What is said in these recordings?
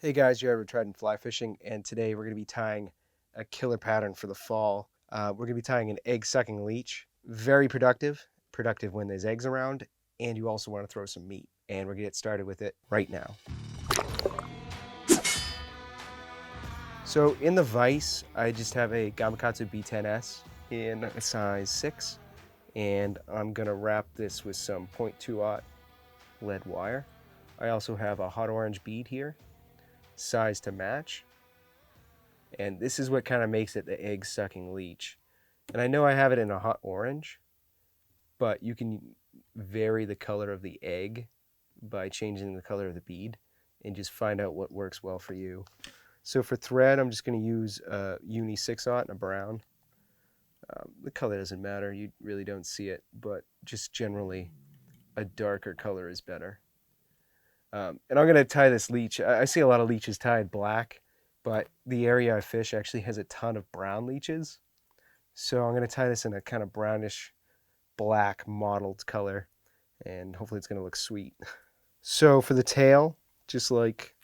Hey guys, you're ever tried fly fishing, and today we're going to be tying a killer pattern for the fall. We're going to be tying an egg sucking leech. Very productive when there's eggs around, and you also want to throw some meat. And we're going to get started with it right now. So in the vise, I just have a Gamakatsu B10S in a size 6, and I'm going to wrap this with some 0.2/0 lead wire. I also have a hot orange bead here, size to match. And this is what kind of makes it the egg sucking leech. And I know I have it in a hot orange, but you can vary the color of the egg by changing the color of the bead and just find out what works well for you. So for thread, I'm just going to use a uni 6/0 and a brown. The color doesn't matter, you really don't see it, but just generally a darker color is better. And I'm going to tie this leech. I see a lot of leeches tied black, but the area I fish actually has a ton of brown leeches. So I'm going to tie this in a kind of brownish black mottled color, and hopefully it's going to look sweet. So for the tail, just like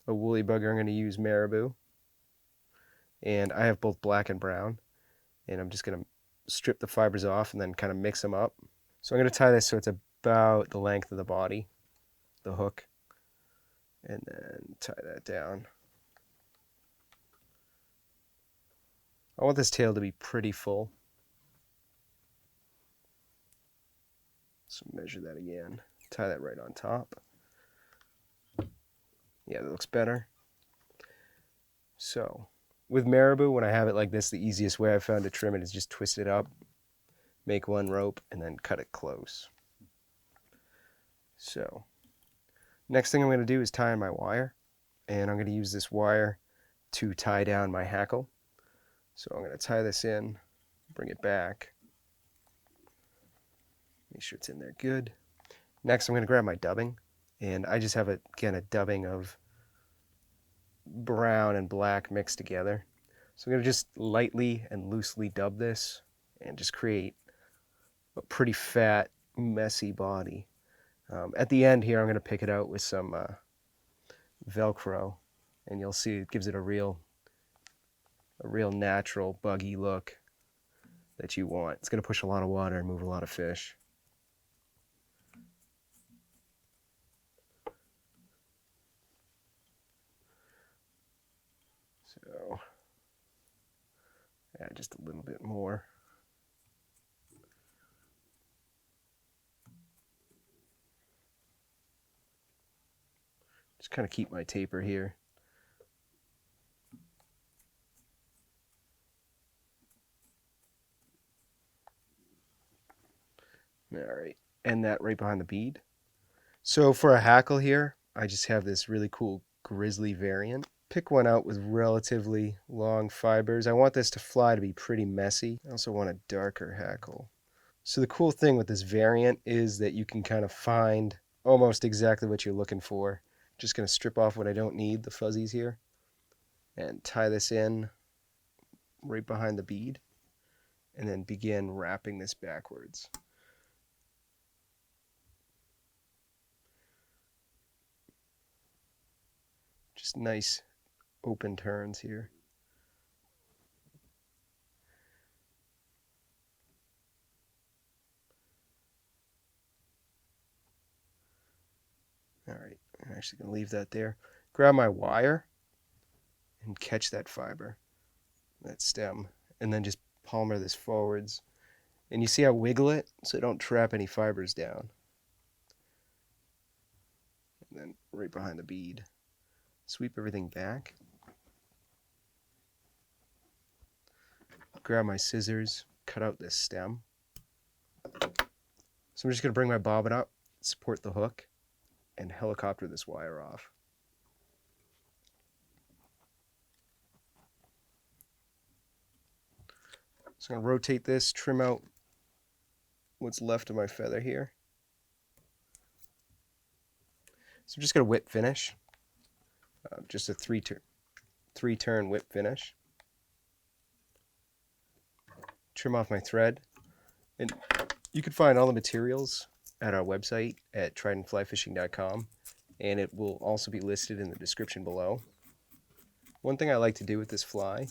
a woolly bugger, I'm going to use marabou. And I have both black and brown. And I'm just going to strip the fibers off and then kind of mix them up. So I'm going to tie this so it's about the length of the body, the hook, and then tie that down. I want this tail to be pretty full. So measure that again. Tie that right on top. Yeah, that looks better. So with marabou, when I have it like this, the easiest way I've found to trim it is just twist it up, make one rope, and then cut it close. So next thing I'm going to do is tie in my wire, and I'm going to use this wire to tie down my hackle. So I'm going to tie this in, bring it back, make sure it's in there good. Next I'm going to grab my dubbing, and I just have a dubbing of brown and black mixed together. So I'm going to just lightly and loosely dub this and just create a pretty fat, messy body. At the end here, I'm going to pick it out with some Velcro, and you'll see it gives it a real natural, buggy look that you want. It's going to push a lot of water and move a lot of fish. So, add just a little bit more. Just kind of keep my taper here. All right, and that right behind the bead. So for a hackle here, I just have this really cool grizzly variant. Pick one out with relatively long fibers. I want this to fly to be pretty messy. I also want a darker hackle. So the cool thing with this variant is that you can kind of find almost exactly what you're looking for. Just going to strip off what I don't need, the fuzzies here, and tie this in right behind the bead, and then begin wrapping this backwards. Just nice open turns here. All right, I'm actually going to leave that there. Grab my wire and catch that fiber, that stem, and then just palmer this forwards. And you see I wiggle it so don't trap any fibers down. And then right behind the bead, sweep everything back. Grab my scissors, cut out this stem. So I'm just going to bring my bobbin up, support the hook, and helicopter this wire off. So I'm going to rotate this, trim out what's left of my feather here. So I'm just going to whip finish, just a three-turn whip finish. Trim off my thread, and you can find all the materials at our website at tridentflyfishing.com, and it will also be listed in the description below. One thing I like to do with this fly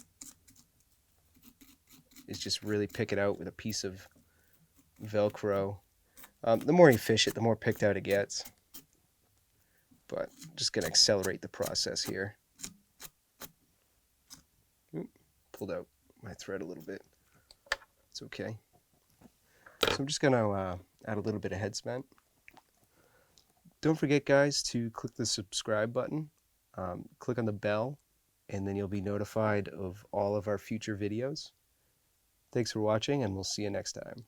is just really pick it out with a piece of Velcro. The more you fish it, the more picked out it gets. But I'm just going to accelerate the process here. Oop, pulled out my thread a little bit. It's okay. So I'm just going to add a little bit of head cement. Don't forget, guys, to click the subscribe button, click on the bell, and then you'll be notified of all of our future videos. Thanks for watching, and we'll see you next time.